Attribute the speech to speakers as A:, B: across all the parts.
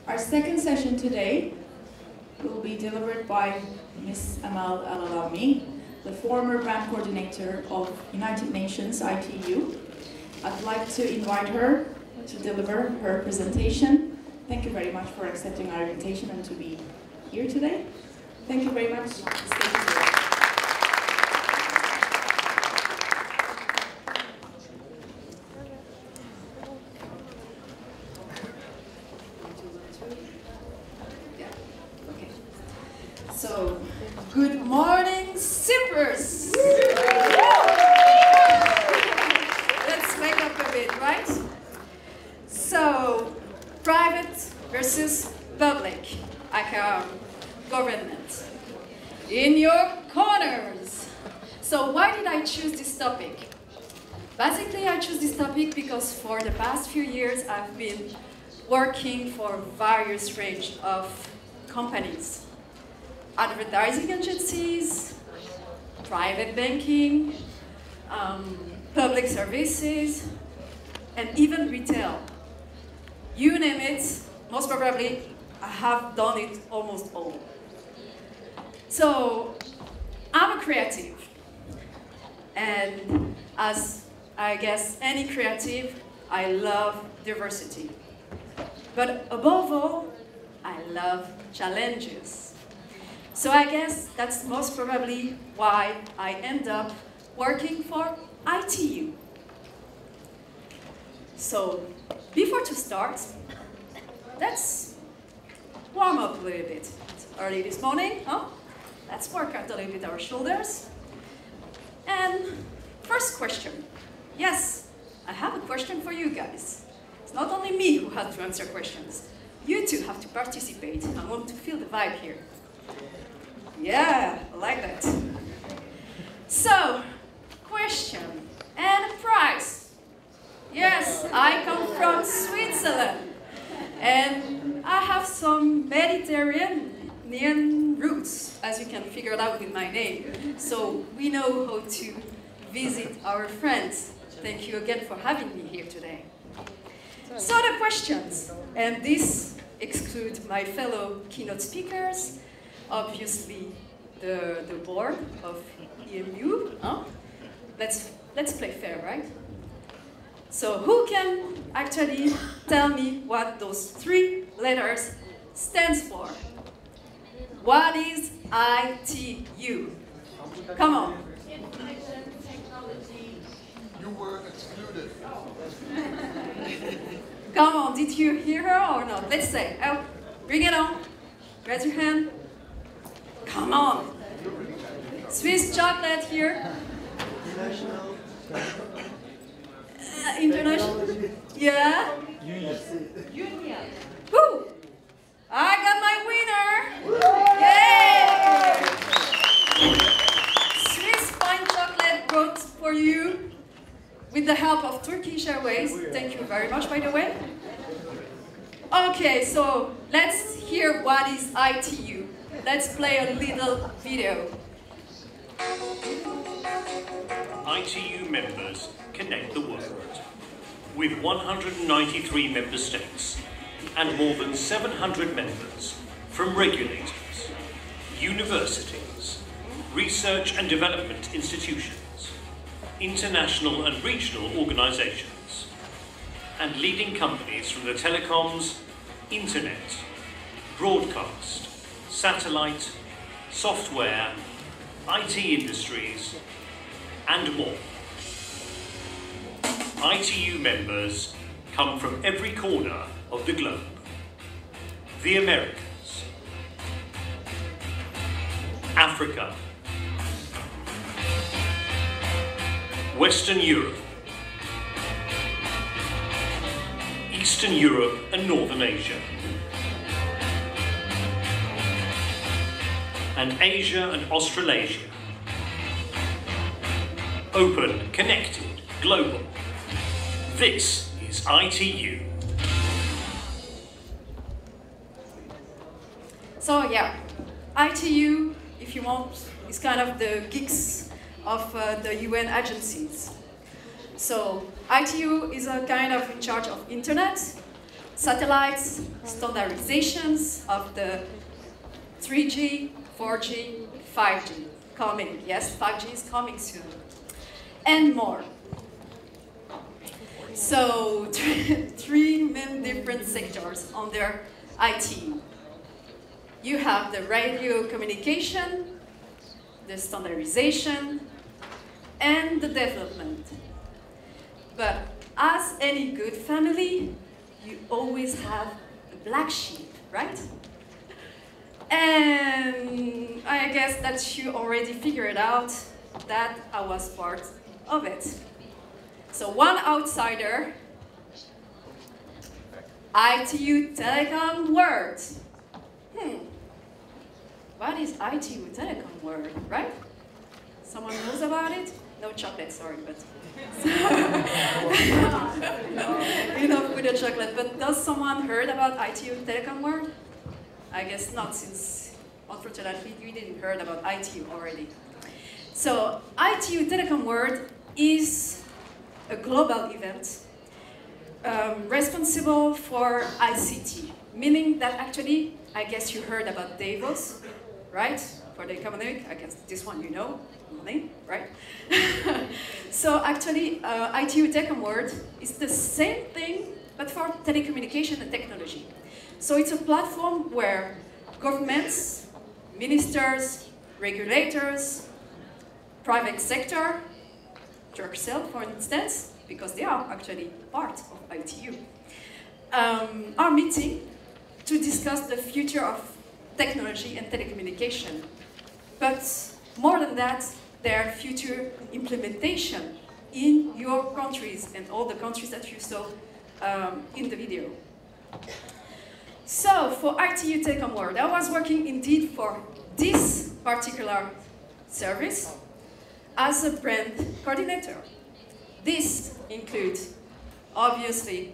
A: Our second session today will be delivered by Ms. Amal El Alami, the former brand coordinator of United Nations ITU. I'd like to invite her to deliver her presentation. Thank you very much for accepting our invitation and to be here today. Thank you very much. So, good morning, sippers! Let's wake up a bit, right? So, private versus public, aka government. In your corners! So, why did I choose this topic? Basically, I chose this topic because for the past few years, I've been working for various range of companies. Advertising agencies, private banking, public services, and even retail. You name it, most probably I have done it almost all. So I'm a creative, and as I guess any creative, I love diversity. But above all, I love challenges. So I guess that's most probably why I end up working for ITU. So before to start, let's warm up a little bit. It's early this morning, huh? Let's work out a little bit our shoulders. And first question. Yes, I have a question for you guys. It's not only me who has to answer questions. You two have to participate. I want to feel the vibe here. Yeah, I like that. So, question and prize. Yes, I come from Switzerland, and I have some Mediterranean roots, as you can figure it out with my name. So we know how to visit our friends. Thank you again for having me here today. So the questions, and this excludes my fellow keynote speakers, obviously the board of EMU. Huh? Let's play fair, right? So who can actually tell me what those three letters stands for? What is ITU? Come on.
B: Information technology.
C: You were excluded.
A: Come on, did you hear her or not? Let's say, oh, bring it on. Raise your hand. Come on. Swiss chocolate here. International. Yeah. Union. Woo! I got my winner. Yay! Swiss fine chocolate brought for you with the help of Turkish Airways. Thank you very much, by the way. Okay, so let's hear what is ITU. Let's play a little video.
D: ITU members connect the world. With 193 member states and more than 700 members from regulators, universities, research and development institutions, international and regional organizations, and leading companies from the telecoms, internet, broadcast, satellite, software, IT industries, and more. ITU members come from every corner of the globe. The Americas, Africa, Western Europe, Eastern Europe and Northern Asia, and Asia and Australasia. Open, connected, global. This is ITU.
A: So yeah, ITU, if you want, is kind of the geeks of the UN agencies. So ITU is a kind of in charge of internet, satellites, standardizations of the 3G, 4G, 5G coming. Yes, 5G is coming soon. And more. So, three main different sectors under IT. You have the radio communication, the standardization, and the development. But as any good family, you always have a black sheep, right? And I guess that you already figured out that I was part of it. So one outsider, ITU Telecom word. What is ITU Telecom word, right? Someone knows about it? No chocolate, sorry, but... Enough with the chocolate, but does someone heard about ITU Telecom word? I guess not, since unfortunately you didn't heard about ITU already. So ITU Telecom World is a global event responsible for ICT, meaning that actually, I guess you heard about Davos, right? For the economic, I guess this one you know, money, right? So actually, ITU Telecom World is the same thing, but for telecommunication and technology. So it's a platform where governments, ministers, regulators, private sector, yourself for instance, because they are actually part of ITU, are meeting to discuss the future of technology and telecommunication. But more than that, their future implementation in your countries and all the countries that you saw in the video. So, for ITU Telecom World, I was working indeed for this particular service as a brand coordinator. This includes, obviously,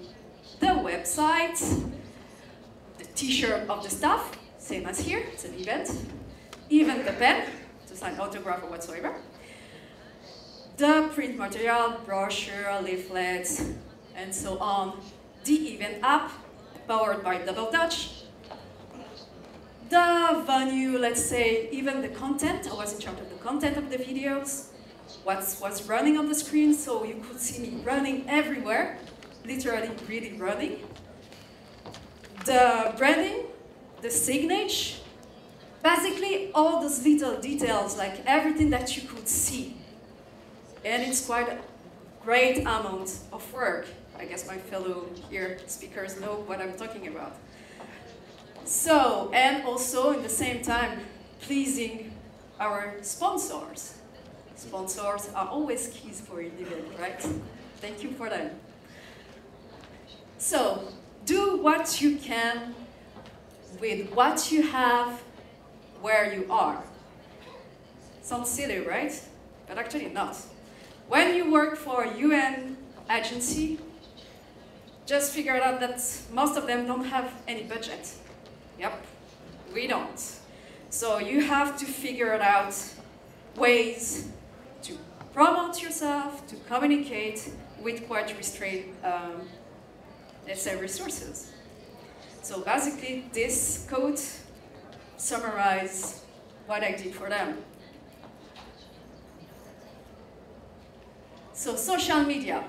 A: the website, the t-shirt of the staff, same as here, it's an event, even the pen, to sign autograph or whatsoever, the print material, brochure, leaflets, and so on, the event app, powered by Double Dutch. The venue, let's say, even the content, I was in charge of the content of the videos, what was running on the screen, so you could see me running everywhere, literally really running. The branding, the signage, basically all those little details, like everything that you could see. And it's quite a great amount of work. I guess my fellow here speakers know what I'm talking about. So, and also in the same time, pleasing our sponsors. Sponsors are always keys for an event, right? Thank you for them. So, do what you can with what you have where you are. Sounds silly, right? But actually not. When you work for a UN agency, just figure out that most of them don't have any budget. Yep, we don't. So you have to figure out ways to promote yourself, to communicate with quite restrained, let's say, resources. So basically, this code summarizes what I did for them. So social media.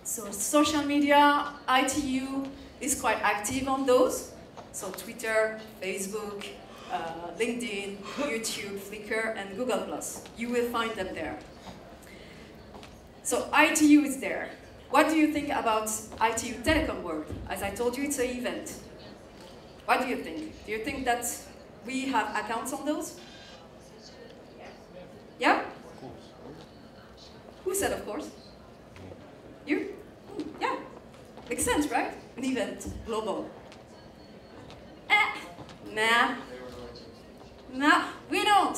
A: So social media, ITU is quite active on those. So Twitter, Facebook, LinkedIn, YouTube, Flickr, and Google+. You will find them there. So ITU is there. What do you think about ITU Telecom World? As I told you, it's an event. What do you think? Do you think that we have accounts on those? Yeah? Who said of course? You? Yeah. Makes sense, right? An event, global. Nah. Nah, we don't.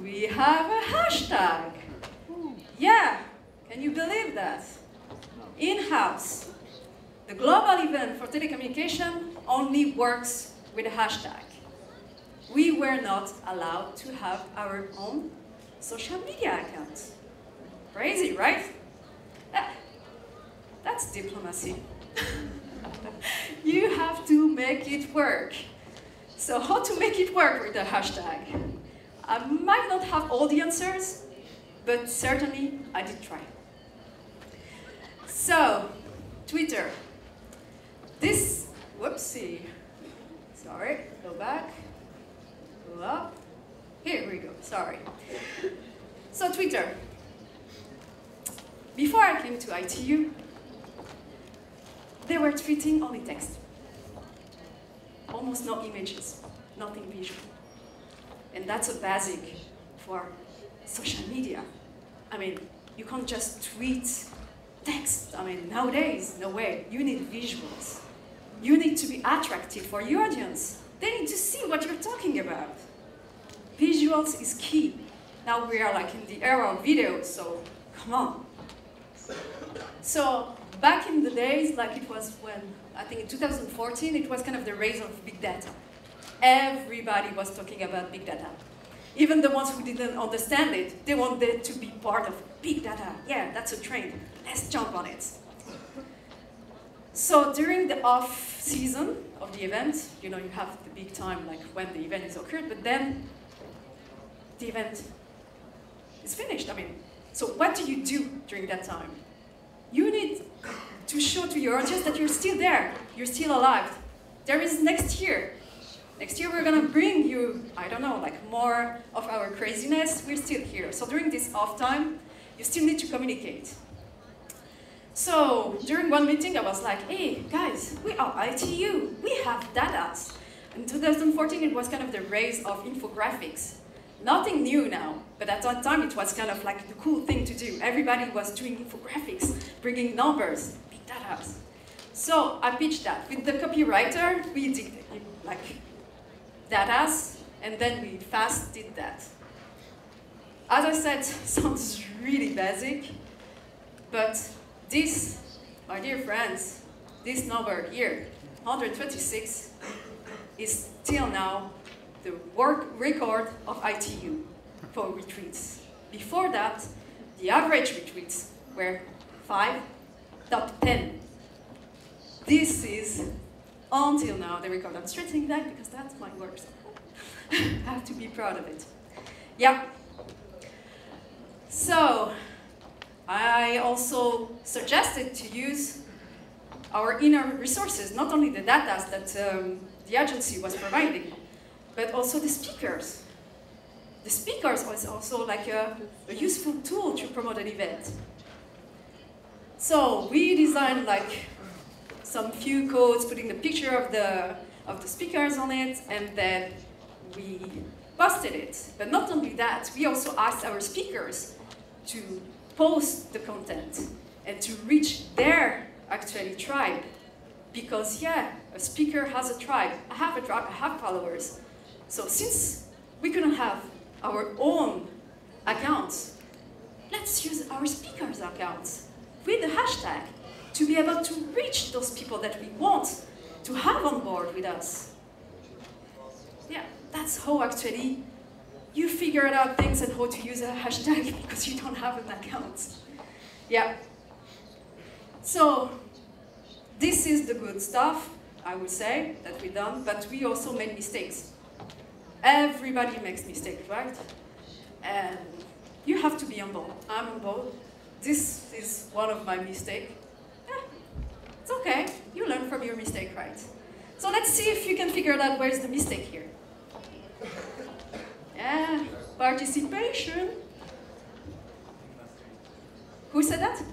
A: We have a hashtag. Yeah. Can you believe that? In-house. The global event for telecommunication only works with a hashtag. We were not allowed to have our own social media accounts. Crazy, right? That's diplomacy. You have to make it work. So how to make it work with the hashtag? I might not have all the answers, but certainly I did try. So, Twitter. This, whoopsie. Sorry, go back, go up. Here we go, sorry. So Twitter. Before I came to ITU, they were tweeting only text. Almost no images, nothing visual. And that's a basic for social media. I mean, you can't just tweet text. I mean, nowadays, no way. You need visuals. You need to be attractive for your audience. They need to see what you're talking about. Visuals is key. Now we are like in the era of video, so come on. So back in the days, like it was when, I think in 2014, it was kind of the rise of big data. Everybody was talking about big data. Even the ones who didn't understand it, they wanted to be part of big data. Yeah, that's a trend. Let's jump on it. So during the off season of the event, you know, you have the big time, like when the event is occurred, but then the event is finished. I mean, so what do you do during that time? You need to show to your audience that you're still there, you're still alive. There is next year. Next year we're gonna bring you, I don't know, like more of our craziness. We're still here. So during this off time, you still need to communicate. So during one meeting, I was like, hey, guys, we are ITU. We have data. In 2014, it was kind of the rise of infographics. Nothing new now, but at that time, it was kind of like the cool thing to do. Everybody was doing infographics, bringing numbers, big data. So I pitched that. With the copywriter, we did like data, and then we fast did that. As I said, sounds really basic, but this, my dear friends, this number here, 126, is till now the work record of ITU for retreats. Before that, the average retreats were 5, top 10. This is, until now, the record. I'm stressing that because that's my work. So I have to be proud of it. Yeah. So, I also suggested to use our inner resources, not only the data that the agency was providing, but also the speakers. The speakers was also like a useful tool to promote an event. So we designed like some few codes, putting the picture of the speakers on it, and then we posted it. But not only that, we also asked our speakers to post the content and to reach their actually tribe. Because yeah, a speaker has a tribe. I have a tribe, I have followers. So since we couldn't have our own accounts, let's use our speakers' accounts with the hashtag to be able to reach those people that we want to have on board with us. Yeah, that's how actually you figure out things and how to use a hashtag because you don't have an account. Yeah. So this is the good stuff, I would say, that we've done, but we also made mistakes. Everybody makes mistakes, right? And you have to be humble. I'm humble. This is one of my mistakes. Yeah, it's okay. You learn from your mistake, right? So let's see if you can figure out where's the mistake here. Yeah, participation. Who said that?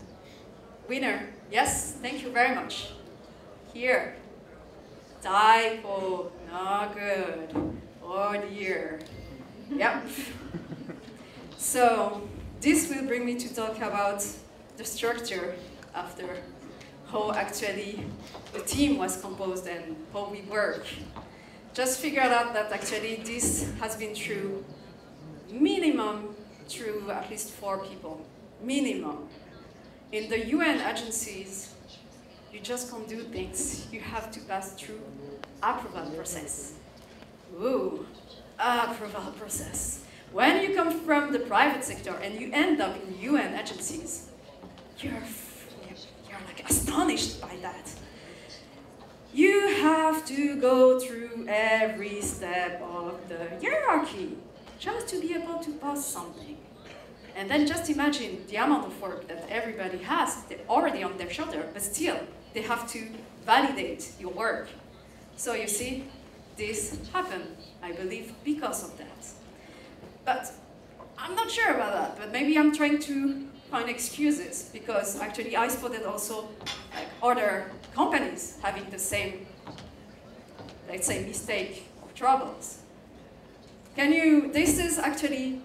A: Winner. Yes, thank you very much. Here. Typo. Not good. Oh dear. Yep. So this will bring me to talk about the structure after how actually the team was composed and how we work. Just figured out that actually this has been through minimum through at least 4 people. Minimum. In the UN agencies, you just can't do things. You have to pass through approval process. Ooh, approval process. When you come from the private sector and you end up in UN agencies, you're like astonished by that. you have to go through every step of the hierarchy just to be able to post something. And then just imagine the amount of work that everybody has already on their shoulder, but still, they have to validate your work. So you see, this happened, I believe, because of that. But I'm not sure about that, but maybe I'm trying to find excuses, because actually I spotted also like other companies having the same, let's say, mistake or troubles. This is actually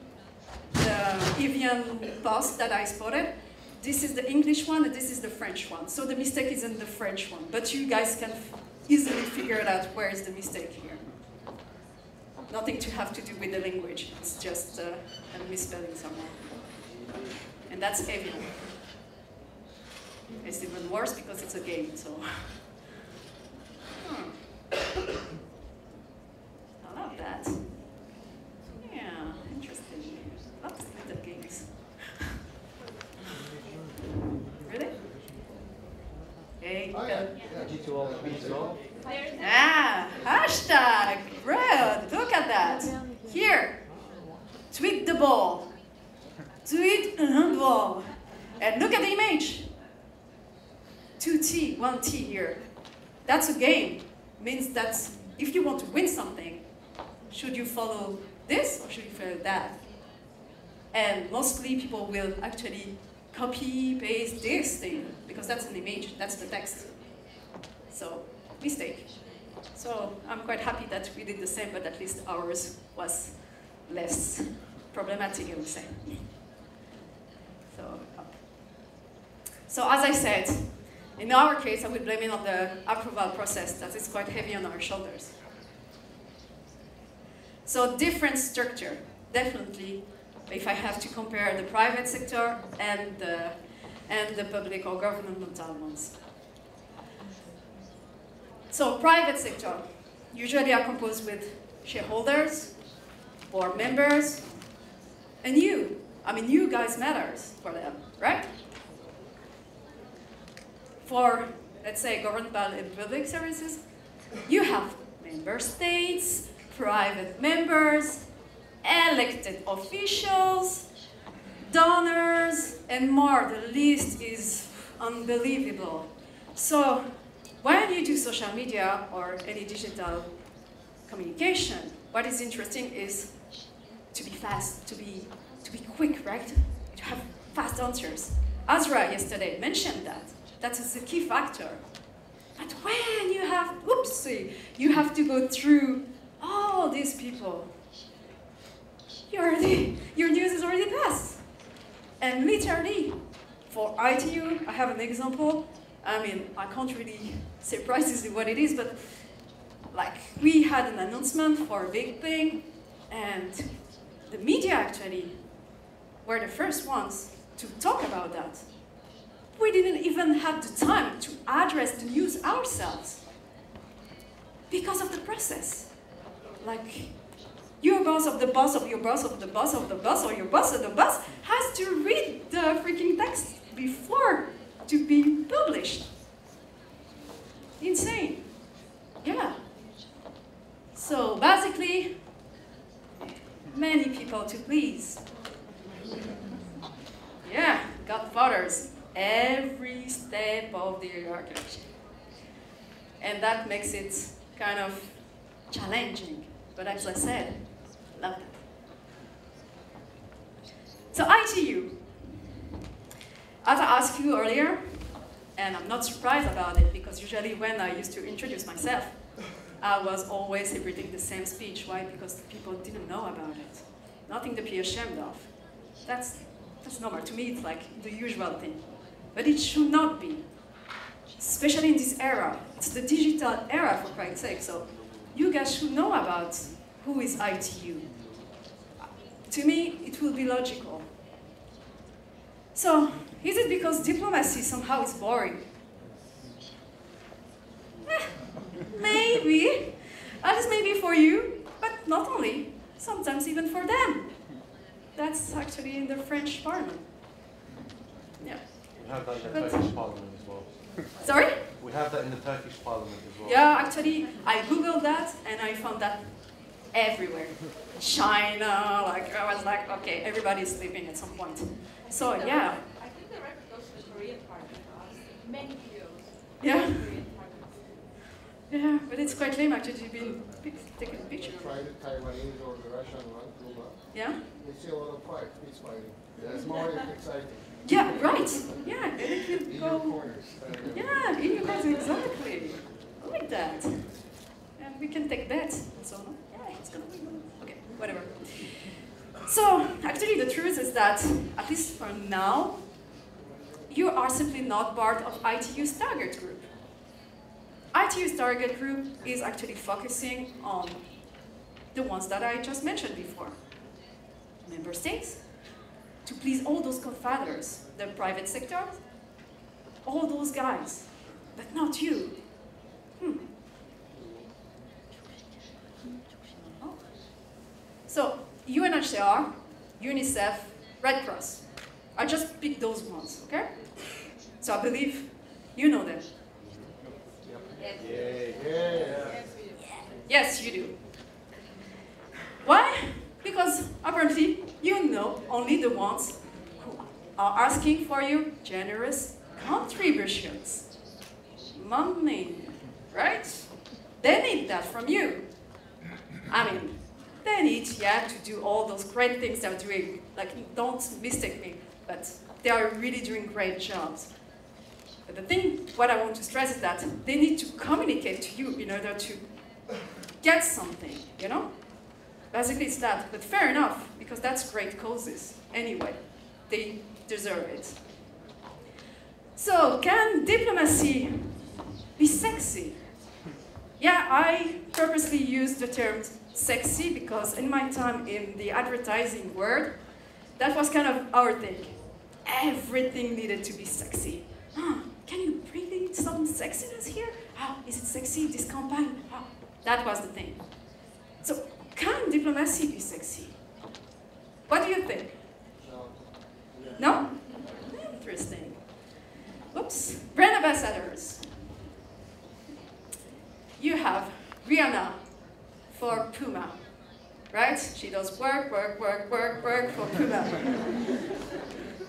A: the Evian post that I spotted. This is the English one, and this is the French one. So the mistake is in the French one, but you guys can easily figure it out where is the mistake here. Nothing to have to do with the language, it's just a misspelling somewhere. And that's Evian. It's even worse because it's a game, so. I love that. Yeah, interesting. Lots of little games. Really? Hey, ah, hashtag, bro, look at that. Here, tweet the ball. Tweet the ball. And look at the image. 2T, 1T here. That's a game. Means that if you want to win something, should you follow this or should you follow that? And mostly people will actually copy, paste this thing, because that's an image, that's the text. So, mistake. So I'm quite happy that we did the same, but at least ours was less problematic, I would say. So as I said, in our case, I would blame it on the approval process that is quite heavy on our shoulders. So different structure, definitely, if I have to compare the private sector and the public or governmental ones. So private sector usually are composed with shareholders, board members, and you. I mean, you guys matters for them, right? For, let's say, governmental and public services, you have member states, private members, elected officials, donors, and more. The list is unbelievable. So when you do social media or any digital communication, what is interesting is to be fast, to be quick, right? To have fast answers. Azra yesterday mentioned that. That is a key factor. But when you have, oopsie, you have to go through all these people, your news is already passed. And literally, for ITU, I have an example. I mean, I can't really say precisely what it is, but like, we had an announcement for a big thing, and the media actually were the first ones to talk about that. We didn't even have the time to address the news ourselves because of the process. Like, your boss of the boss of your boss of the boss of the boss or your boss of the boss has to read the freaking text before to be published. Insane. Yeah. So basically, many people to please. Yeah, godfathers. Every step of the hierarchy. And that makes it kind of challenging. But as I said, love that. So ITU. As I asked you earlier, and I'm not surprised about it, because usually when I used to introduce myself, I was always repeating the same speech. Why? Because people didn't know about it. Nothing to be ashamed of. That's normal. To me, it's like the usual thing. But it should not be, especially in this era. It's the digital era, for Christ's sake, so you guys should know about who is ITU. To me, it will be logical. So, is it because diplomacy somehow is boring? Maybe. At least maybe for you, but not only. Sometimes even for them. That's actually in the French parliament. Yeah.
E: We have that in the Turkish parliament as well.
A: Sorry?
E: We have that in the Turkish parliament as well.
A: Yeah, actually, I googled that and I found that everywhere. China, like I was like, okay, everybody's sleeping at some point. So yeah.
B: I think the record goes to the Korean part because many videos.
A: Yeah.
B: Korean part.
A: Yeah, but it's quite lame actually. You've been taking a picture.
C: Try the Taiwanese or the Russian one, Cuba.
A: Yeah.
C: You see a lot of fight, peace fighting. That's more exciting.
A: Yeah, right. Yeah, and it can
C: In your
A: go.
C: corners.
A: Yeah, in your corners, exactly. I like that. And we can take bets. So yeah, it's gonna be good. Okay, whatever. So actually, the truth is that at least for now, you are simply not part of ITU's target group. ITU's target group is actually focusing on the ones that I just mentioned before. Member states, to please all those godfathers, the private sector, all those guys, but not you. So, UNHCR, UNICEF, Red Cross. I just picked those ones, okay? So I believe you know them. Yes, you do. Why? Because apparently you know only the ones who are asking for your generous contributions. Money, right? They need that from you. I mean, they need, yeah, to do all those great things they're doing. Like, don't mistake me, but they are really doing great jobs. But the thing, what I want to stress is that they need to communicate to you in order to get something, you know? Basically it's that, but fair enough, because that's great causes. Anyway, they deserve it. So, can diplomacy be sexy? Yeah, I purposely used the term sexy because in my time in the advertising world, that was kind of our thing. Everything needed to be sexy. Can you bring in some sexiness here? Is it sexy, this campaign? That was the thing. So, can diplomacy be sexy? What do you think? No? Interesting. Oops. Brand ambassadors. You have Rihanna for Puma, right? She does work for Puma.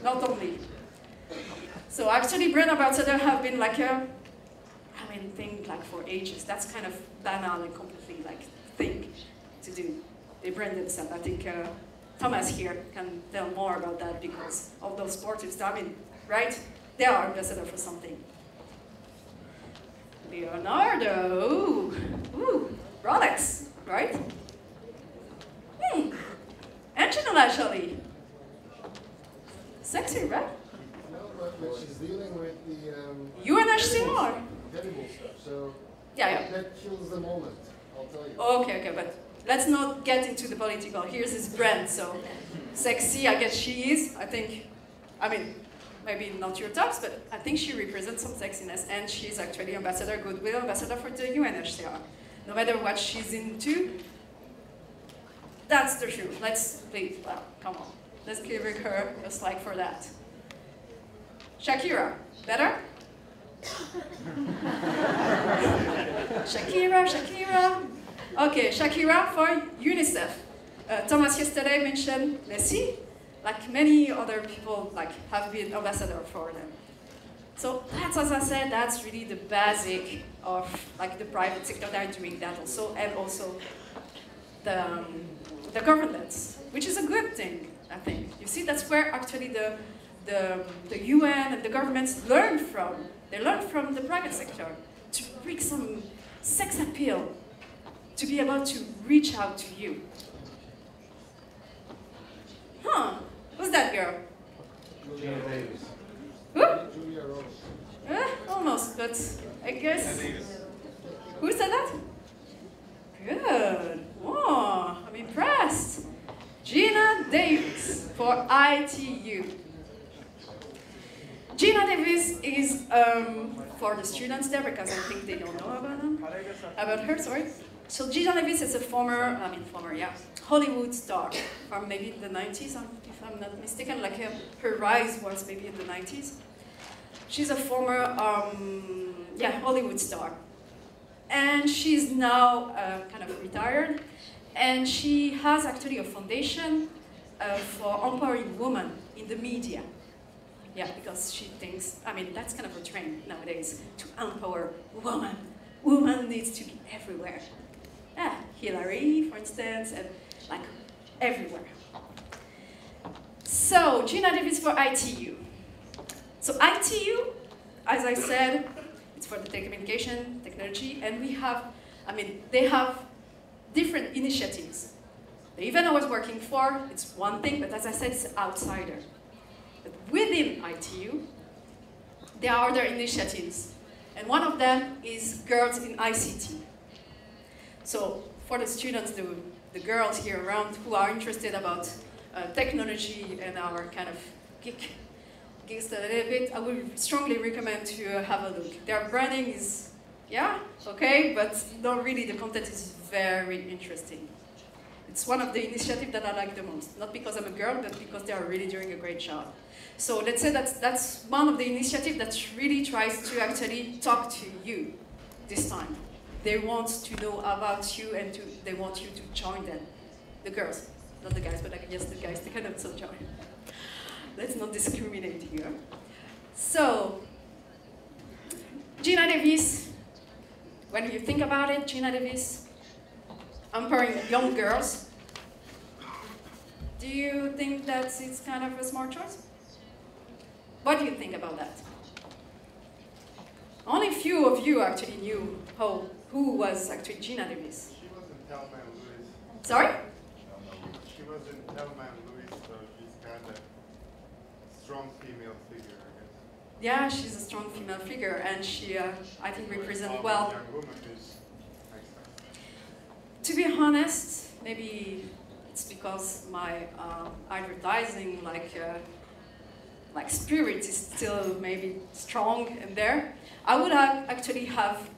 A: Not only. So actually, brand ambassadors have been like a, thing like for ages. That's kind of banal and completely like thing to do. They brand themselves. I think Thomas here can tell more about that because of those sportive stuff. Right? They are ambassador for something. Leonardo, ooh, Rolex, right? Angelina Jolie. Sexy, right?
C: No, but she's dealing with the
A: UNHCR.
C: edible stuff, so
A: Yeah.
C: that kills the moment, I'll tell you.
A: Okay, but let's not get into the political. Here's his brand, so sexy, I guess she is. Maybe not your tops, but I think she represents some sexiness, and she's actually goodwill ambassador for the UNHCR. No matter what she's into, that's the truth. Come on. Let's give her a slide for that. Shakira, better? Shakira. Okay, Shakira for UNICEF. Thomas yesterday mentioned Messi. Like many other people have been ambassador for them. So that's, as I said, that's really the basic of the private sector. They're doing that also, and also the governments, which is a good thing, I think. You see, that's where actually the UN and the governments learn from. They learn from the private sector to bring some sex appeal, to be able to reach out to you. Who's that girl?
C: Julia Davis.
A: Who?
C: Julia Rose.
A: Almost, but I guess. Who said that? Good. Oh, I'm impressed. Gina Davis for ITU. Gina Davis is for the students there because I think they don't know about her. Sorry. So Gina Davis is a former, Hollywood star from maybe the 90s, if I'm not mistaken. Her rise was maybe in the 90s. She's a former Hollywood star. And she's now kind of retired. And she has actually a foundation for empowering women in the media. Yeah, because she thinks, I mean, that's kind of a trend nowadays, to empower women. Women needs to be everywhere. Yeah, Hillary, for instance, and like everywhere. So, Gina Davis for ITU. So ITU, as I said, it's for the telecommunication, technology, and we have, they have different initiatives. The event I was working for, it's one thing, but as I said, it's an outsider. But within ITU, there are other initiatives, and one of them is Girls in ICT. So for the students, the girls here around who are interested about technology and our kind of geeks a little bit, I would strongly recommend to have a look. Their branding is, yeah, okay, but not really, the content is very interesting. It's one of the initiatives that I like the most, not because I'm a girl, but because they are really doing a great job. So let's say that's one of the initiatives that really tries to actually talk to you this time. They want to know about you and they want you to join them. The girls, not the guys, but I guess the guys, they can also join. Let's not discriminate here. So, Gina Davis, when you think about it, Gina Davis, empowering young girls, do you think that it's kind of a smart choice? What do you think about that? Only few of you actually knew who was actually Gina Davis.
F: She wasn't Thelma and Louise.
A: Sorry?
F: She wasn't Thelma and Louise, so she's kind of a strong female figure, I guess.
A: Yeah, she's a strong female figure, and she, I think, represents well.
F: Young woman who's nice.
A: To be honest, maybe it's because my advertising, like spirit is still maybe strong in there. I would actually have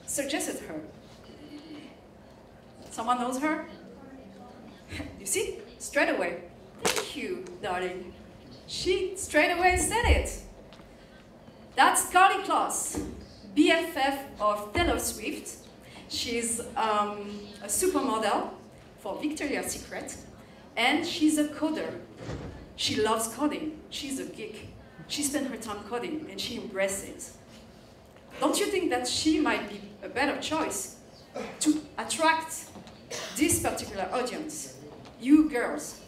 A: suggested her. Someone knows her? You see? Straight away. Thank you, darling. She straight away said it. That's Carly Kloss, BFF of Taylor Swift. She's a supermodel for Victoria's Secret, and she's a coder. She loves coding. She's a geek. She spends her time coding, and she embraces it. Don't you think that she might be a better choice to attract this particular audience, you girls,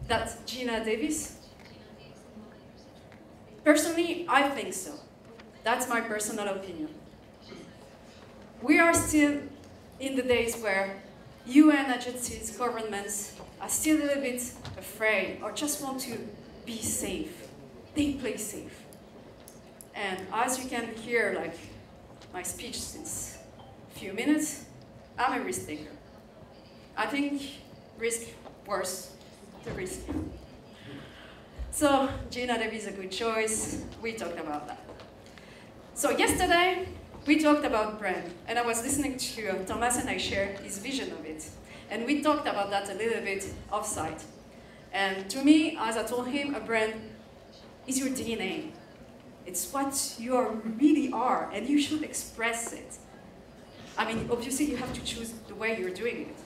A: than Gina Davis? Personally, I think so. That's my personal opinion. We are still in the days where UN agencies, governments are still a little bit afraid or just want to be safe. They play safe. And as you can hear, like my speech since a few minutes, I'm a risk taker. I think risk worse the risk. So Gina Davis is a good choice. We talked about that. So yesterday, we talked about brand, and I was listening to Thomas, and I shared his vision of it. And we talked about that a little bit offsite. And to me, as I told him, a brand is your DNA. It's what you really are, and you should express it. I mean, obviously, you have to choose the way you're doing it.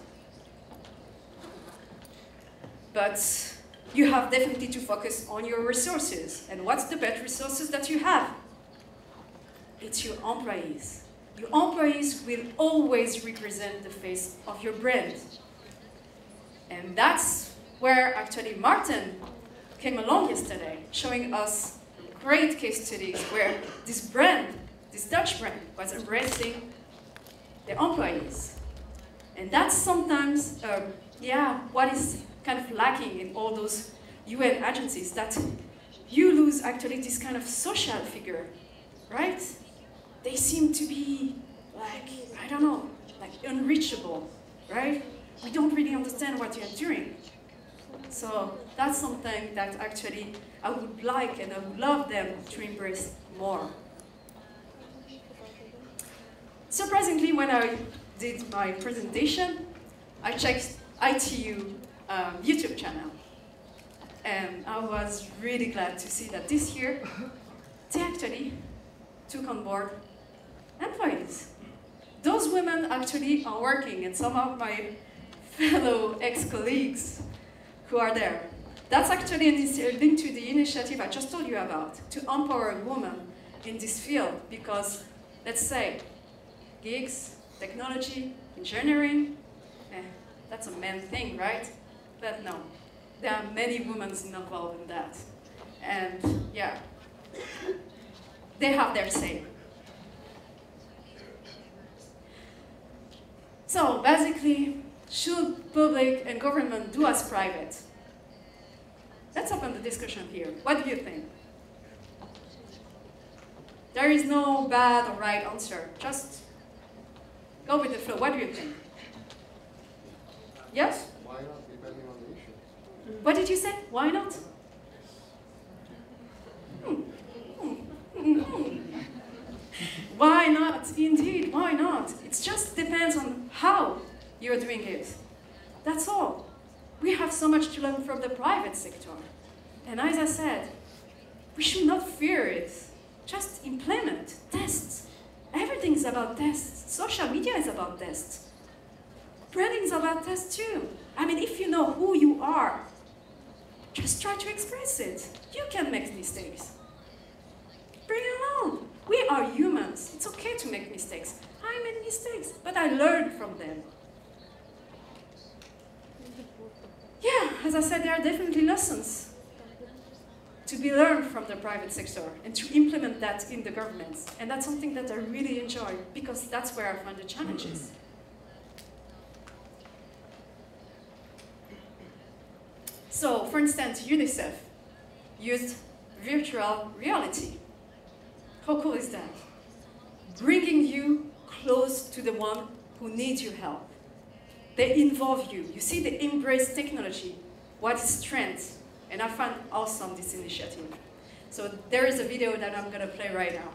A: But you have definitely to focus on your resources. And what's the best resources that you have? It's your employees. Your employees will always represent the face of your brand. And that's where actually Martin came along yesterday, showing us great case studies where this brand, this Dutch brand, was embracing the employees. And that's sometimes, what is kind of lacking in all those UN agencies, that you lose actually this kind of social figure, right? They seem to be like, I don't know, like unreachable, right? We don't really understand what you're doing. So that's something that actually I would like and I would love them to embrace more. Surprisingly, when I did my presentation, I checked ITU YouTube channel. And I was really glad to see that this year they actually took on board employees. Those women actually are working, and some of my fellow ex-colleagues who are there. That's actually linked to the initiative I just told you about, to empower women in this field, because, let's say, gigs, technology, engineering, that's a man thing, right? But no, there are many women involved in that. And yeah, they have their say. So basically, should public and government do as private? Let's open the discussion here. What do you think? There is no bad or right answer. Just go with the flow. What do you think? Yes?
C: Why not, depending on the issue?
A: What did you say? Why not? Why not? Indeed, why not? It just depends on how you're doing it. That's all. We have so much to learn from the private sector. And as I said, we should not fear it. Just implement, tests. Everything's about tests. Social media is about tests. Branding is about tests too. I mean, if you know who you are, just try to express it. You can make mistakes. Bring it on. We are humans. It's okay to make mistakes. I made mistakes, but I learned from them. Yeah, as I said, there are definitely lessons to be learned from the private sector and to implement that in the governments. And that's something that I really enjoy, because that's where I find the challenges. So, for instance, UNICEF used virtual reality. How cool is that? Bringing you close to the one who needs your help. They involve you. You see, they embrace technology, what is strength. And I find awesome this initiative. So there is a video that I'm going to play right now.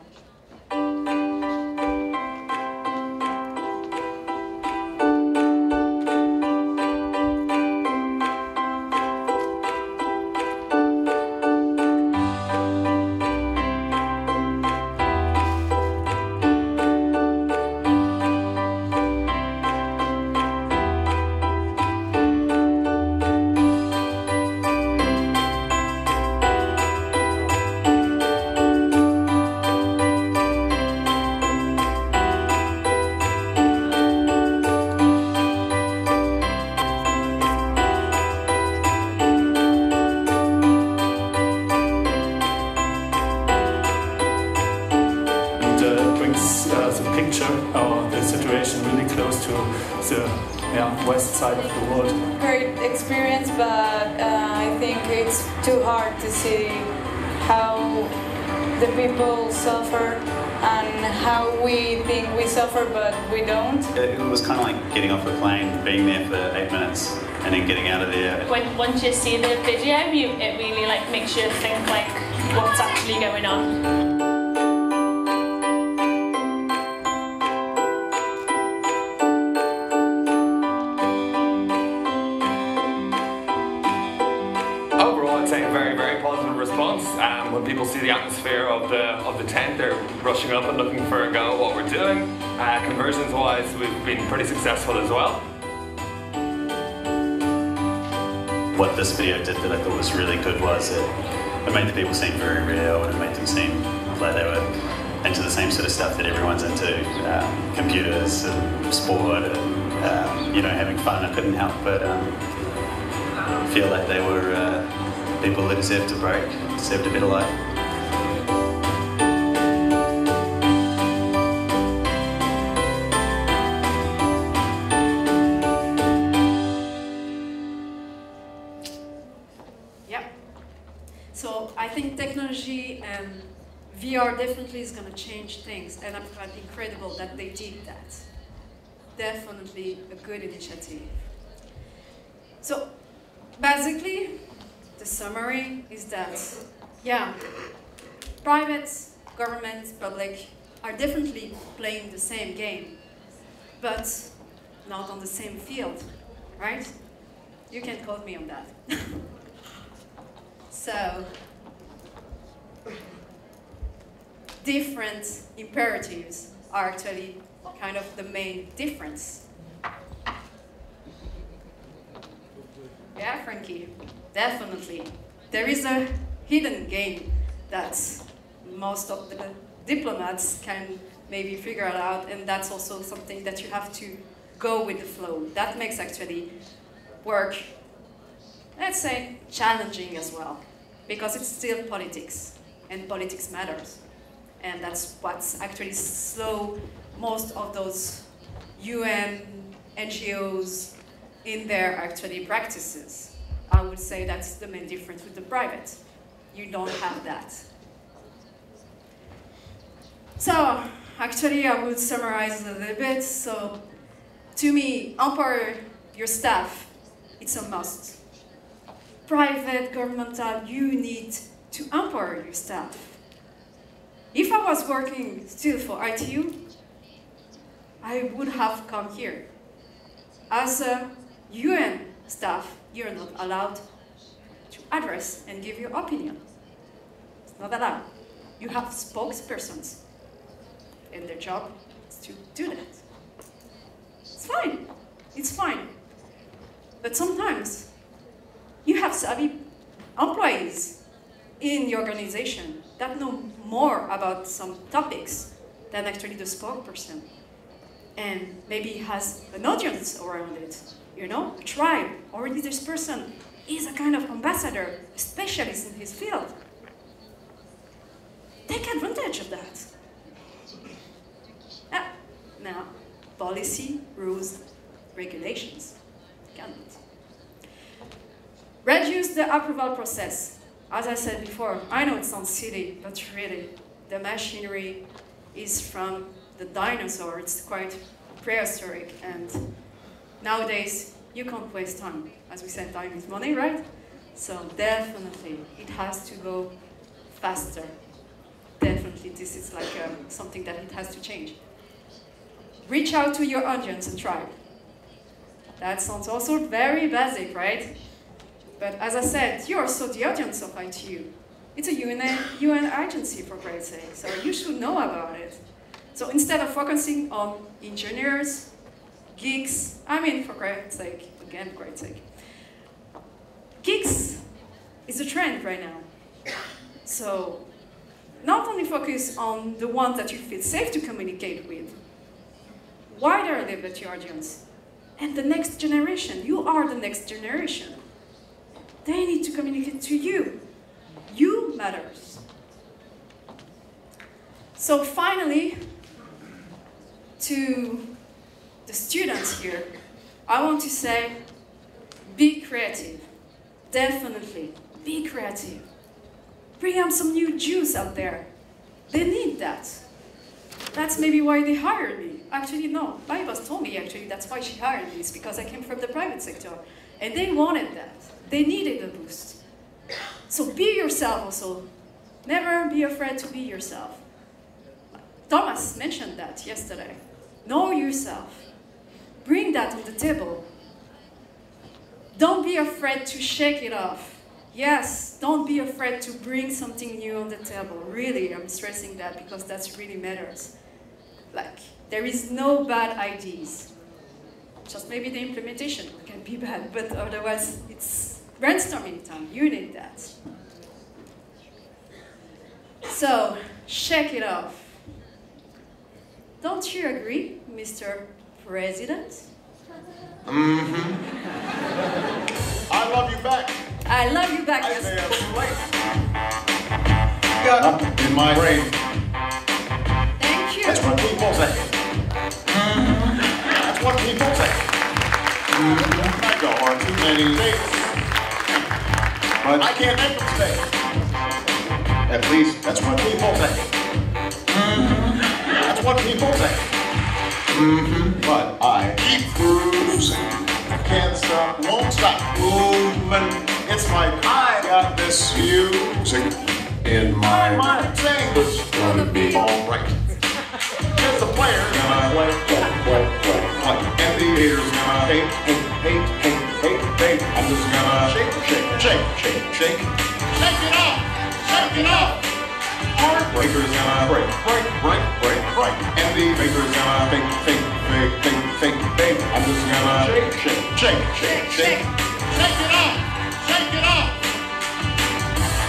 G: West side of the world.
H: Great experience, but I think it's too hard to see how the people suffer and how we think we suffer, but we don't.
I: It was kind of like getting off a plane, being there for 8 minutes, and then getting out of there.
B: Once you see the video, it really makes you think what's actually going on.
G: When people see the atmosphere of the tent, they're rushing up and looking for a go at what we're doing. Conversions wise, we've been pretty successful as well.
I: What this video did that I thought was really good was it made the people seem very real, and it made them seem like they were into the same sort of stuff that everyone's into, computers and sport and having fun. I couldn't help but feel like they were people that deserved a break, deserved a better life.
A: Yeah. So I think technology and VR definitely is going to change things, and I find it incredible that they did that. Definitely a good initiative. So basically, the summary is that, yeah, private, government, public are definitely playing the same game, but not on the same field, right? You can quote me on that. So, different imperatives are actually kind of the main difference. Yeah, Frankie, definitely. There is a hidden game that most of the diplomats can maybe figure it out, and that's also something that you have to go with the flow. That makes actually work, let's say, challenging as well, because it's still politics, and politics matters. And that's what's actually slow most of those UN, NGOs in their actually practices. I would say that's the main difference with the private. You don't have that. So, actually, I would summarize a little bit. So, to me, empower your staff, it's a must. Private, governmental, you need to empower your staff. If I was working still for ITU, I would have come here. As a UN staff, you're not allowed to address and give your opinion. It's not allowed. You have spokespersons, and their job is to do that. It's fine. It's fine. But sometimes you have savvy employees in the organization that know more about some topics than actually the spokesperson, and maybe has an audience around it, you know, a tribe. Already this person is a kind of ambassador, a specialist in his field. Take advantage of that. Now, policy, rules, regulations. Cannot. Reduce the approval process. As I said before, I know it sounds silly, but really, the machinery is from the dinosaur. It's quite prehistoric, and nowadays, you can't waste time. As we said, time is money, right? So definitely, it has to go faster. Definitely, this is like something that it has to change. Reach out to your audience and tribe. That sounds also very basic, right? But as I said, you're also the audience of ITU. It's a UN agency, for Christ's sake, so you should know about it. So instead of focusing on engineers, geeks, for Christ's sake, again, for Christ's sake. Geeks is a trend right now. So not only focus on the ones that you feel safe to communicate with, wider a little bit your audience. And the next generation, you are the next generation. They need to communicate to you. You matters. So finally, to the students here, I want to say, be creative. Definitely, be creative. Bring up some new juice out there. They need that. That's maybe why they hired me. Actually, no, my boss told me actually that's why she hired me. It's because I came from the private sector. And they wanted that. They needed a boost. So be yourself also. Never be afraid to be yourself. Thomas mentioned that yesterday. Know yourself. Bring that on the table. Don't be afraid to shake it off. Yes, don't be afraid to bring something new on the table. Really, I'm stressing that because that really matters. Like, there is no bad ideas. Just maybe the implementation can be bad, but otherwise it's brainstorming time. You need that. So, shake it off. Don't you agree, Mr. President?
J: Mm-hmm. I love you back.
A: I love you back.
J: I say I'm late. Got up in my brain.
A: Thank you.
J: That's what people say. Mm-hmm. That's what people say. Mm-hmm. I go on too many dates, but I can't make them stay. At least that's what people say. Mm-hmm. That's what people say. Mm-hmm. But I keep cruising. Can't stop, won't stop moving. It's like I got this music in my mind saying it's gonna be alright. Cause the player's gonna play. And the haters gonna hate. I'm just gonna shake. Shake it off. Heartbreakers gonna break, break, break, break, break. And the baker's gonna fake, fake, fake, fake, fake, fake. I'm just gonna shake, shake, shake, shake, shake. Shake it off! Shake it off!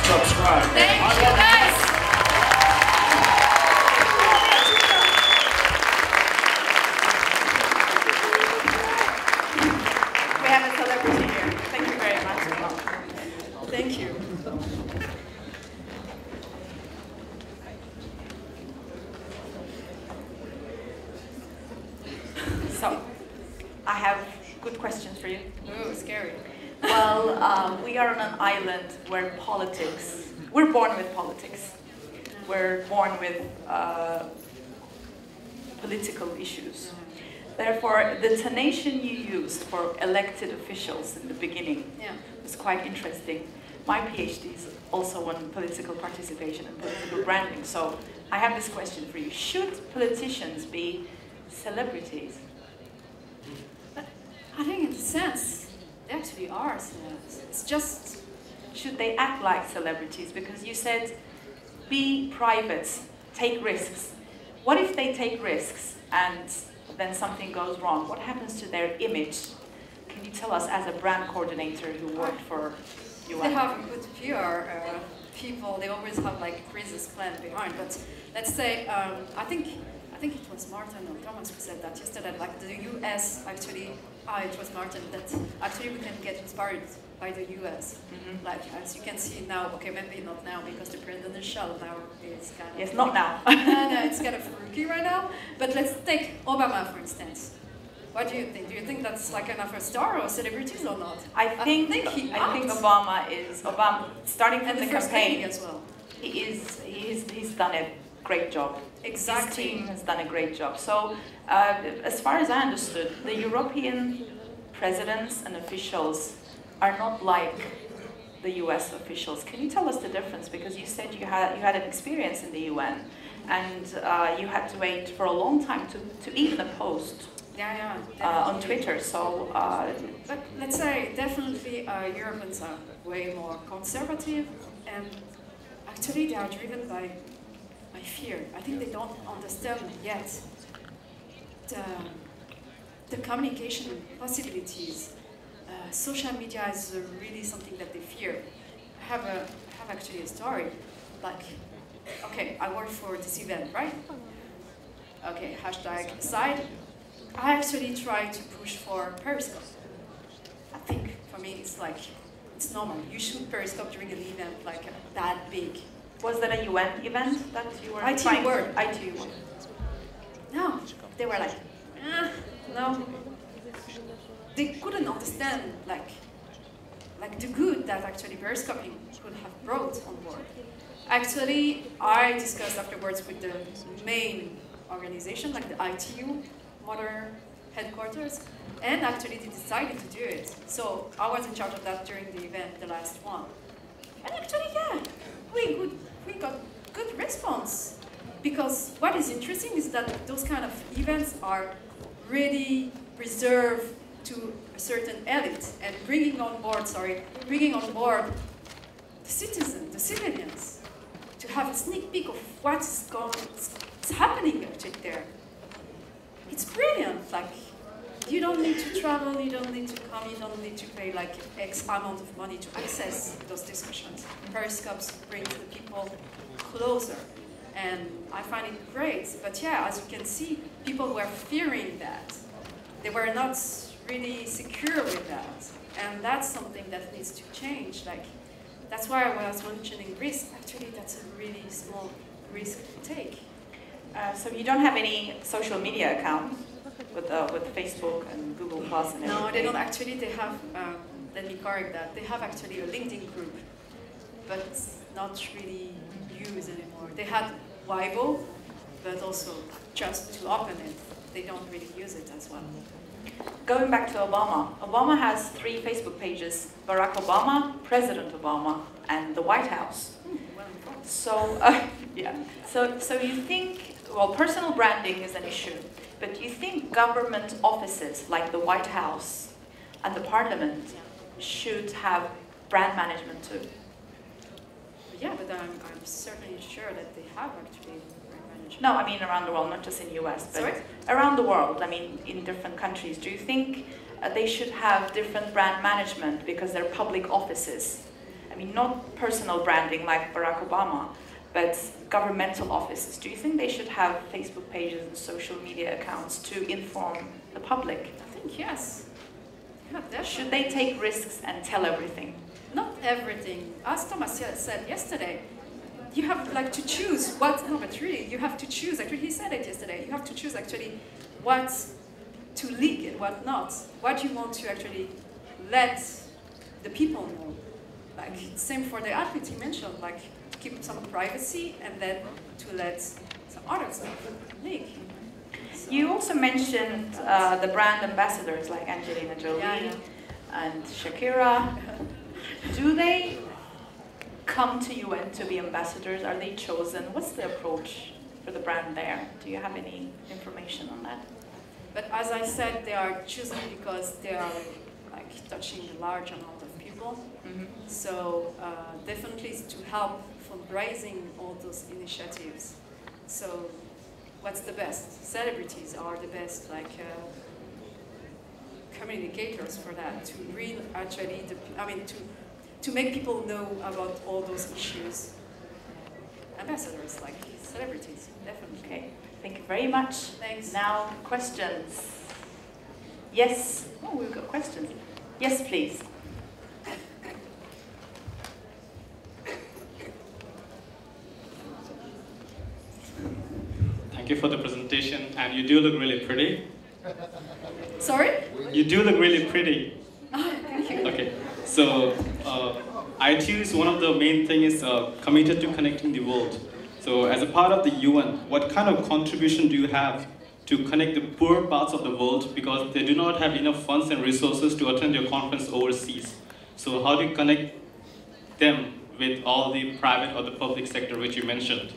J: Subscribe.
A: Thank you, guys.
B: We have a celebrity here. Thank you very much.
A: Thank you.
K: So, I have good questions for you.
A: Ooh, scary.
K: Well, we are on an island where politics, we're born with politics. We're born with political issues. Therefore, the tonation you used for elected officials in the beginning was quite interesting. My PhD is also on political participation and political branding. So I have this question for you. Should politicians be celebrities?
A: I think in a sense, they actually are. It's just...
K: Should they act like celebrities? Because you said, be private, take risks. What if they take risks and then something goes wrong? What happens to their image? Can you tell us, as a brand coordinator who worked for UN?
A: They have a good PR people. They always have like crisis plan behind. But let's say, I think it was Martin or Thomas who said that yesterday. Like the US actually, it was Martin that actually we can get inspired by the US. Mm-hmm. Like as you can see now, okay, maybe not now because the presidential now is kind of...
K: Yes, not now.
A: no, it's kind of rookie right now. But let's take Obama for instance. What do you think? Do you think that's like enough a star or celebrities or not?
K: I think Obama is starting from the campaign
A: as well.
K: He's done a great job.
A: Exactly.
K: His team has done a great job. So, as far as I understood, the European presidents and officials are not like the US officials. Can you tell us the difference? Because you said you had an experience in the UN, and you had to wait for a long time to even a post. On Twitter. So,
A: but let's say definitely Europeans are way more conservative, and actually they are driven by fear. I think they don't understand yet the communication possibilities. Social media is really something that they fear. I have actually a story. Like, okay, I work for this event, right? Okay, hashtag aside. I actually try to push for Periscope. I think for me it's like, it's normal. You should Periscope during an event like that big.
K: Was that a UN event that you were
A: IT
K: trying
A: World.
K: IT World.
A: No, they were like, no. They couldn't understand like the good that actually Periscoping could have brought on board. Actually, I discussed afterwards with the main organization, like the ITU, Mother Headquarters, and actually they decided to do it. So I was in charge of that during the event, the last one. And actually, yeah, we got good response. Because what is interesting is that those kind of events are really reserved to a certain elite, and bringing on board the citizens, the civilians, to have a sneak peek of what's happening actually there. It's brilliant. Like, you don't need to travel, you don't need to come, you don't need to pay like X amount of money to access those discussions. Periscopes brings the people closer, and I find it great. But yeah, as you can see, people were fearing that. They were not really secure with that, and that's something that needs to change. Like, that's why I was mentioning risk. Actually, that's a really small risk to take.
K: So you don't have any social media account with Facebook and Google Plus and everything?
A: No, they don't actually. They have, let me correct that, they have actually a LinkedIn group, but it's not really used anymore. They had Weibo, but also just to open it, they don't really use it as well.
K: Going back to Obama, Obama has 3 Facebook pages: Barack Obama, President Obama, and the White House. So, yeah. So you think, well, personal branding is an issue, but you think government offices like the White House and the Parliament should have brand management too?
A: Yeah, but I'm certainly sure that they have actually brand management.
K: No, I mean around the world, not just in the US, but
A: Sorry?
K: around the world, I mean in different countries. Do you think they should have different brand management because they're public offices? I mean, not personal branding like Barack Obama, but governmental offices. Do you think they should have Facebook pages and social media accounts to inform the public?
A: I think yes. Yeah, definitely.
K: Should they take risks and tell everything?
A: Not everything. As Thomas said yesterday, you have like to choose what, no, but really, you have to choose, actually he said it yesterday, you have to choose actually what to leak and what not. What you want to actually let the people know. Like, same for the athletes you mentioned, like keep some privacy and then to let some other stuff leak. So,
K: you also mentioned the brand ambassadors like Angelina Jolie and Shakira. Do they come to UN to be ambassadors? Are they chosen? What's the approach for the brand there? Do you have any information on that?
A: But as I said, they are chosen because they are like touching a large amount of people.
K: Mm-hmm.
A: So definitely it's to help fundraising all those initiatives. So what's the best? Celebrities are the best, like communicators for that, to bring actually, to make people know about all those issues. Ambassadors, like celebrities, definitely.
K: Okay, thank you very much.
A: Thanks.
K: Now, questions. Yes? Oh, we've got questions. Yes, please.
L: Thank you for the presentation, and you do look really pretty.
A: Sorry?
L: You do look really pretty.
A: Thank you.
L: Okay, so ITU, one of the main things is committed to connecting the world. So as a part of the UN, what kind of contribution do you have to connect the poor parts of the world, because they do not have enough funds and resources to attend your conference overseas? So how do you connect them with all the private or the public sector which you mentioned?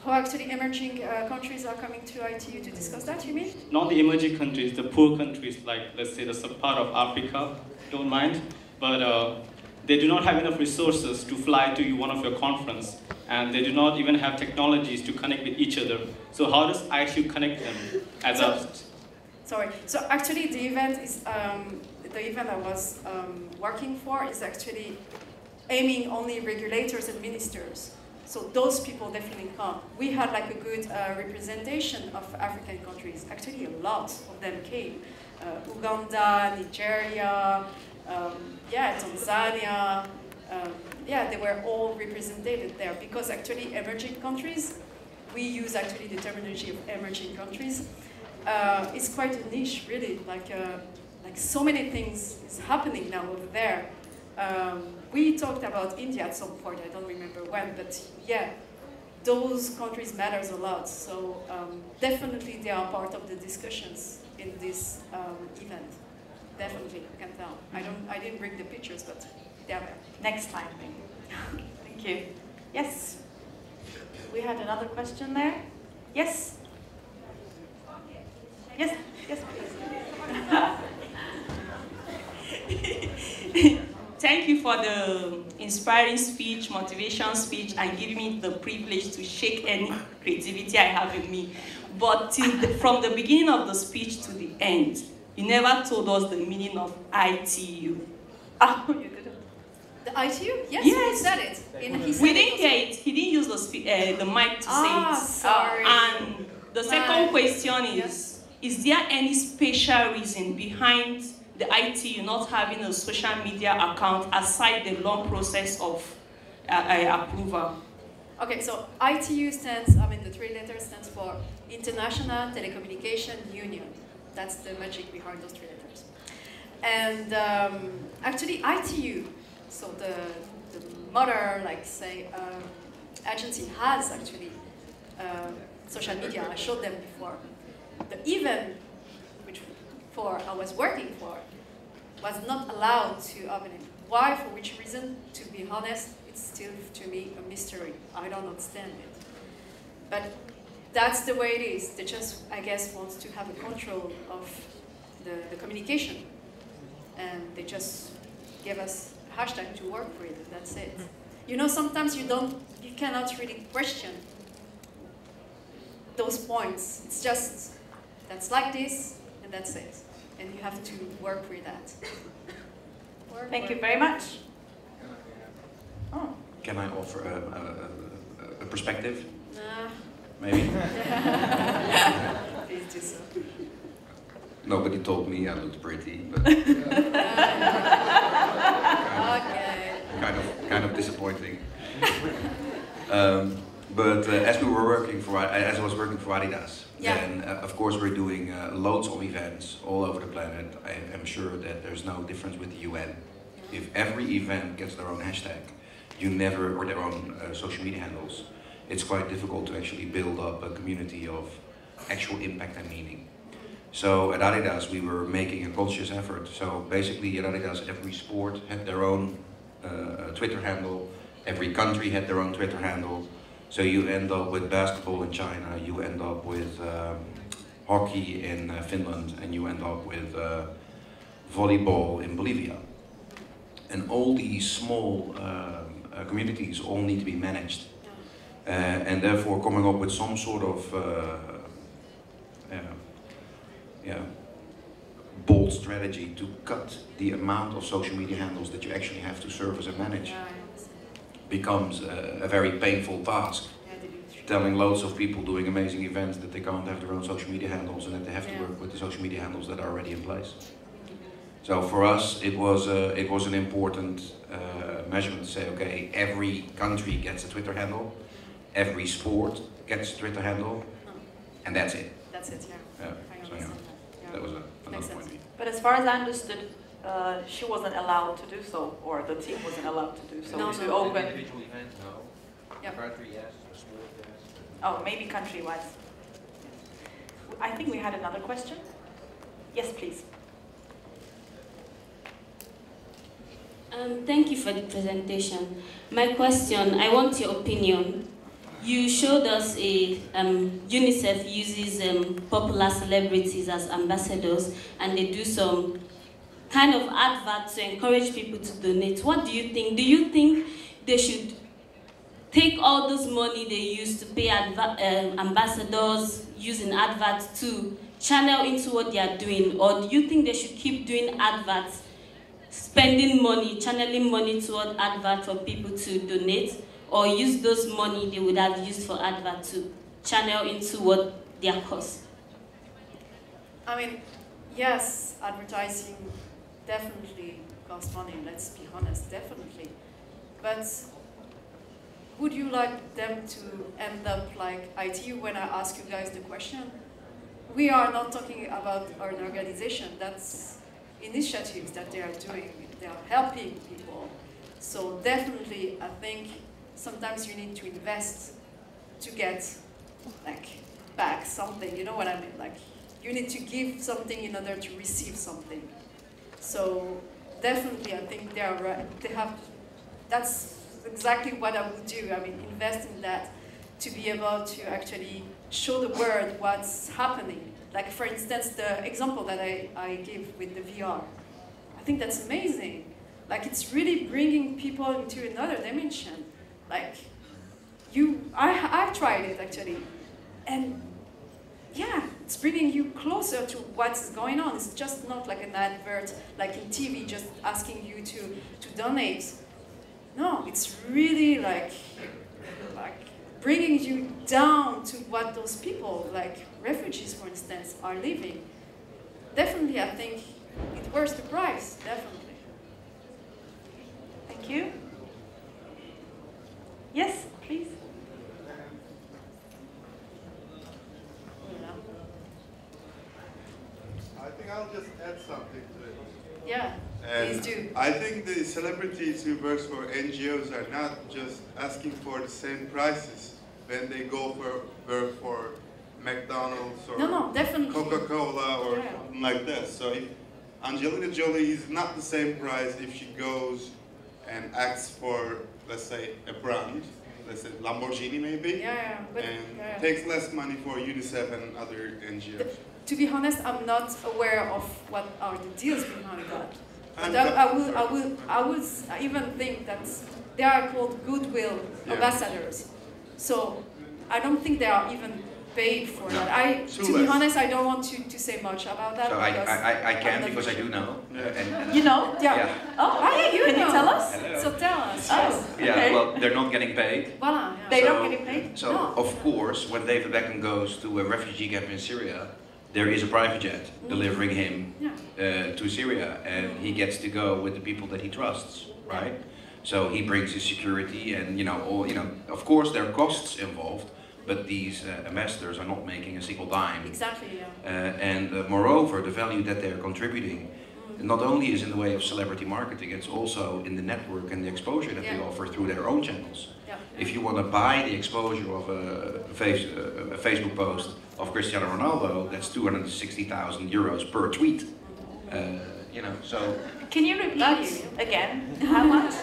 A: How actually emerging countries are coming to ITU to discuss that, you mean?
L: Not the emerging countries, the poor countries, like let's say the sub-part of Africa, don't mind, but they do not have enough resources to fly to one of your conference, and they do not even have technologies to connect with each other. So how does ITU connect them as
A: Sorry, so actually the event is, the event I was working for is actually aiming only regulators and ministers. So those people definitely come. We had like a good representation of African countries. Actually, a lot of them came. Uganda, Nigeria, Tanzania. They were all represented there because actually emerging countries, we use actually the terminology of emerging countries. It's quite a niche, really. Like so many things is happening now over there. We talked about India at some point, I don't remember when, but yeah, those countries matters a lot. So definitely they are part of the discussions in this event. Definitely, I can tell. I didn't bring the pictures, but they are there.
K: Next time, thank you. Thank you. Yes? We had another question there. Yes? Yes, yes,
M: please. Thank you for the inspiring speech, motivation speech, and giving me the privilege to shake any creativity I have in me. But from the beginning of the speech to the end, you never told us the meaning of ITU.
K: Oh, you didn't.
A: The ITU? Yes,
M: yes.
A: He said it.
M: We didn't hear it. He didn't use the mic to say it.
A: Sorry.
M: And the second question is there any special reason behind the ITU not having a social media account aside the long process of approval?
A: Okay, so ITU stands, the three letters stands for International Telecommunication Union. That's the magic behind those three letters. And actually ITU, so the mother, like say, agency has actually social media. I showed them before. The event which I was working for was not allowed to open it. Why? For which reason? To be honest, it's still to me a mystery. I don't understand it. But that's the way it is. They just, I guess, want to have a control of the communication. And they just give us a hashtag to work with, and that's it. you know, sometimes you cannot really question those points. It's just, that's like this, and that's it. And you have to work with that.
K: Thank you very much. Oh.
N: Can I offer a perspective?
A: Nah.
N: Maybe?
A: Please do so.
N: Nobody told me I looked pretty, but kind of disappointing. But as we were working for, as I was working for Adidas, then of course we're doing loads of events all over the planet. I am sure that there's no difference with the UN. If every event gets their own hashtag, or their own social media handles, it's quite difficult to actually build up a community of actual impact and meaning. So at Adidas we were making a conscious effort. So basically at Adidas every sport had their own Twitter handle, every country had their own Twitter handle. So you end up with basketball in China, you end up with hockey in Finland, and you end up with volleyball in Bolivia. And all these small communities all need to be managed. And therefore coming up with some sort of bold strategy to cut the amount of social media handles that you actually have to service and manage becomes a very painful task. Telling loads of people doing amazing events that they can't have their own social media handles and that they have to work with the social media handles that are already in place. So for us it was an important measurement to say, okay, every country gets a Twitter handle, every sport gets a Twitter handle, and that's it.
A: That's it, yeah.
N: So yeah, that was another point.
K: But as far as I understood, she wasn't allowed to do so, or the team wasn't allowed to do so. To open
E: individual events, no. Country, yes. The sport, yes.
K: Oh, maybe country-wise. I think we had another question. Yes, please.
O: Thank you for the presentation. My question, I want your opinion. You showed us UNICEF uses popular celebrities as ambassadors, and they do some kind of adverts to encourage people to donate. What do you think? Do you think they should take all this money they use to pay ambassadors using adverts to channel into what they are doing? Or do you think they should keep doing adverts, spending money, channeling money toward adverts for people to donate, or use those money they would have used for advert to channel into what their cause?
A: I mean, yes, advertising definitely costs money, let's be honest, definitely. But would you like them to end up like IT when I ask you guys the question? We are not talking about an organization, that's initiatives that they are doing. They are helping people. So definitely, I think sometimes you need to invest to get like back something, you know what I mean? Like you need to give something in order to receive something. So definitely I think they are right. They have, that's exactly what I would do. I mean, invest in that to be able to actually show the world what's happening. Like for instance, the example that I give with the VR. I think that's amazing. Like it's really bringing people into another dimension. Like I tried it actually. And yeah, it's bringing you closer to what's going on. It's just not like an advert, like in TV, just asking you to donate. No, it's really like bringing you down to what those people, like refugees for instance, are living. Definitely, I think it worth the price, definitely.
K: Thank you. Yes, please.
F: I think I'll just add something to it.
A: Yeah,
F: and
A: please do.
F: I think the celebrities who work for NGOs are not just asking for the same prices when they go work for McDonald's or Coca-Cola or something like that. So if Angelina Jolie is not the same price if she goes and acts for, let's say, a brand, let's say Lamborghini maybe, and takes less money for UNICEF and other NGOs.
A: To be honest, I'm not aware of what are the deals behind that. But I would even think that they are called goodwill ambassadors. So I don't think they are even paid for that. To be honest, I don't want to say much about that.
N: So I can because I do know. And
K: you know?
A: Yeah. You
K: Can you tell us?
N: Hello.
A: So tell us.
K: Oh,
N: yeah,
K: okay.
N: well, they're not getting paid.
A: Voilà, yeah.
K: They're not getting paid?
N: So, of course, when David Beckham goes to a refugee camp in Syria, there is a private jet delivering him to Syria, and he gets to go with the people that he trusts, right? So he brings his security, and of course there are costs involved, but these ambassadors are not making a single dime.
A: Exactly, yeah.
N: And moreover, the value that they're contributing not only is in the way of celebrity marketing, it's also in the network and the exposure that they offer through their own channels.
A: Yeah.
N: If you want to buy the exposure of a Facebook post of Cristiano Ronaldo, that's 260,000 euros per tweet. So.
K: Can you repeat again? How much?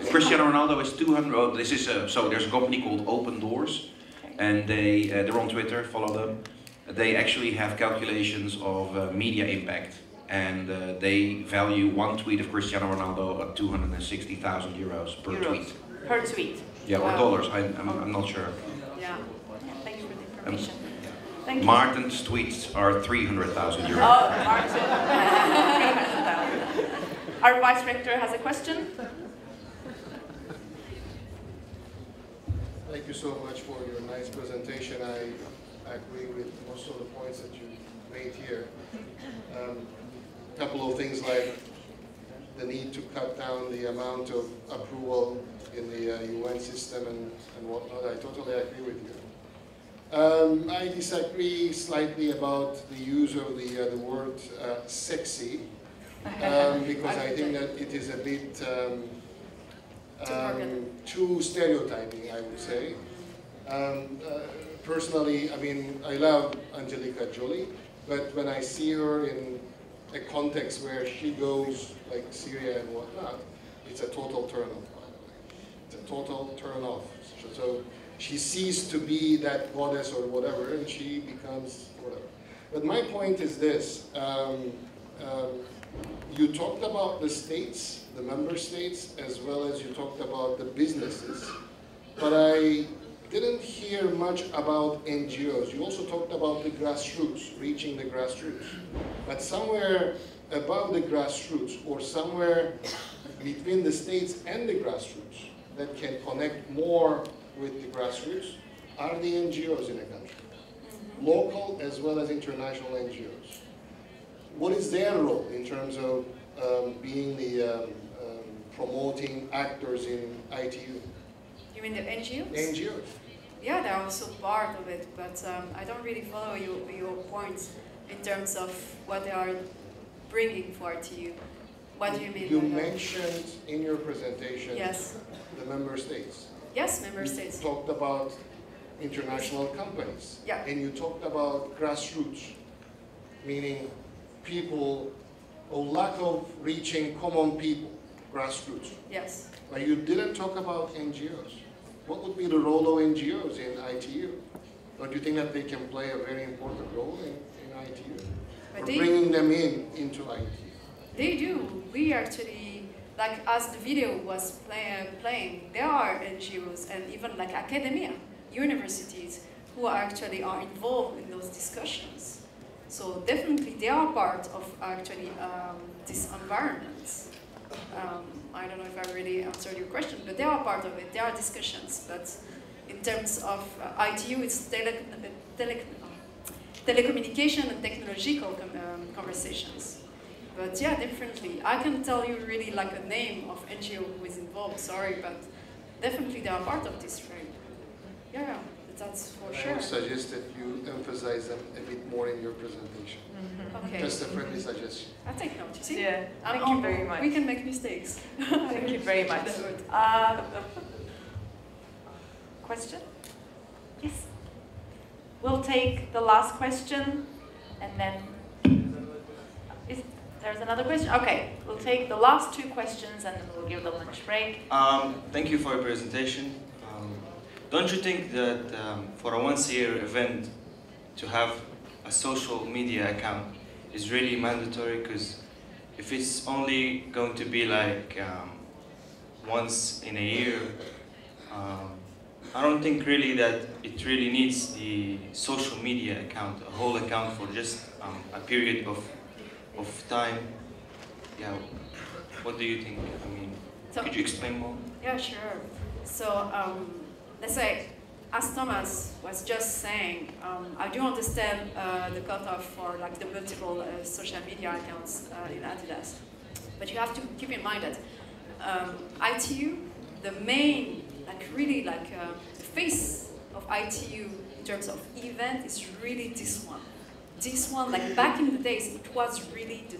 N: Cristiano Ronaldo is 200. Oh, this is so. There's a company called Open Doors, and they're on Twitter. Follow them. They actually have calculations of media impact, and they value one tweet of Cristiano Ronaldo at 260,000 euros per tweet.
K: Per tweet.
N: Yeah, or dollars. I'm not sure.
K: Yeah. Thank you for the information. Thank you.
N: Martin's tweets are 300,000 euros.
K: Oh, Martin. 300,000. Our Vice Rector has a question.
C: Thank you so much for your nice presentation. I agree with most of the points that you made here. A couple of things like the need to cut down the amount of approval in the UN system and whatnot. I totally agree with you. I disagree slightly about the use of the word sexy, because I think that it is a bit too stereotyping, I would say. Personally, I mean, I love Angelina Jolie, but when I see her in a context where she goes like Syria and whatnot, it's a total turn-off, by the way. It's a total turn-off. So she ceased to be that goddess or whatever, and she becomes whatever. But my point is this. You talked about the states, the member states, as well as you talked about the businesses, but I didn't hear much about NGOs. You also talked about the grassroots, reaching the grassroots. But somewhere above the grassroots, or somewhere between the states and the grassroots, that can connect more with the grassroots, are the NGOs in a country. Local as well as international NGOs. What is their role in terms of being the promoting actors in ITU?
A: You mean the NGOs?
C: NGOs.
A: Yeah, they're also part of it, but I don't really follow your points in terms of what they are bringing for ITU. What do you mean?
C: You mentioned in your presentation the member states.
A: Yes, member states.
C: You talked about international companies.
A: Yeah.
C: And you talked about grassroots, meaning people, or lack of reaching common people, grassroots.
A: Yes.
C: But you didn't talk about NGOs. What would be the role of NGOs in ITU? Or do you think that they can play a very important role in ITU? Or bringing them into ITU?
A: They do. We actually, like as the video was playing, there are NGOs and even like academia, universities, who actually are involved in those discussions. So definitely they are part of actually this environment. I don't know if I really answered your question, but they are part of it. There are discussions, but in terms of ITU, it's telecommunication and technological conversations. But yeah, differently. I can tell you really like a name of NGO who is involved, sorry, but definitely they are part of this frame. Yeah, that's for sure.
C: I would suggest that you emphasize them a bit more in your presentation.
A: Okay.
C: Just a friendly suggestion.
A: I take note. See?
K: Yeah, thank you very much.
A: We can make mistakes.
K: Thank you very much. Question? Yes. We'll take the last question, and then there's another question. Okay, we'll take the last two questions, and then we'll give the lunch break.
P: Thank you for your presentation. Don't you think that for a once-a-year event to have a social media account is really mandatory? Because if it's only going to be like once in a year, I don't think really that it really needs the social media account, a whole account for just a period of time. Yeah, what do you think? I mean, could you explain more?
A: Yeah, sure. So let's say, as Thomas was just saying, I do understand the cutoff for like the multiple social media accounts in Adidas, but you have to keep in mind that ITU, the main, like really like the face of ITU in terms of event is really this one. This one, like back in the days, it was really the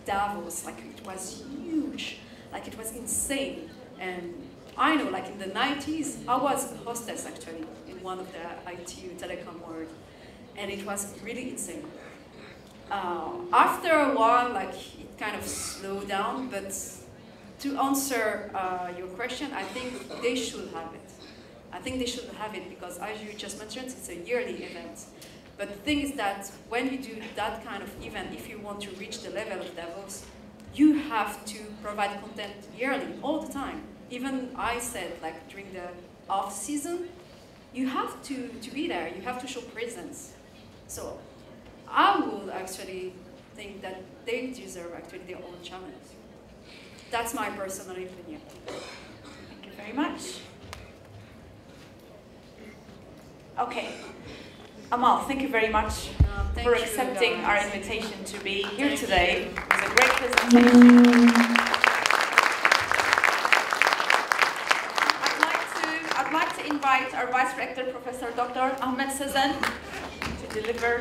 A: Davos, like it was huge, like it was insane. And I know, like in the 90s, I was a hostess actually in one of the ITU Telecom World, and it was really insane. After a while, like it kind of slowed down, but to answer your question, I think they should have it. I think they should have it because, as you just mentioned, it's a yearly event. But the thing is that when you do that kind of event, if you want to reach the level of Davos, you have to provide content yearly, all the time. Even I said, like during the off season, you have to be there. You have to show presence. So I would actually think that they deserve actually their own channels. That's my personal opinion.
K: Thank you very much. Okay. Amal, thank you very much for accepting our invitation to be here today. It was a great presentation. I'd like to invite our Vice Rector, Professor Dr. Ahmed Sezen, to deliver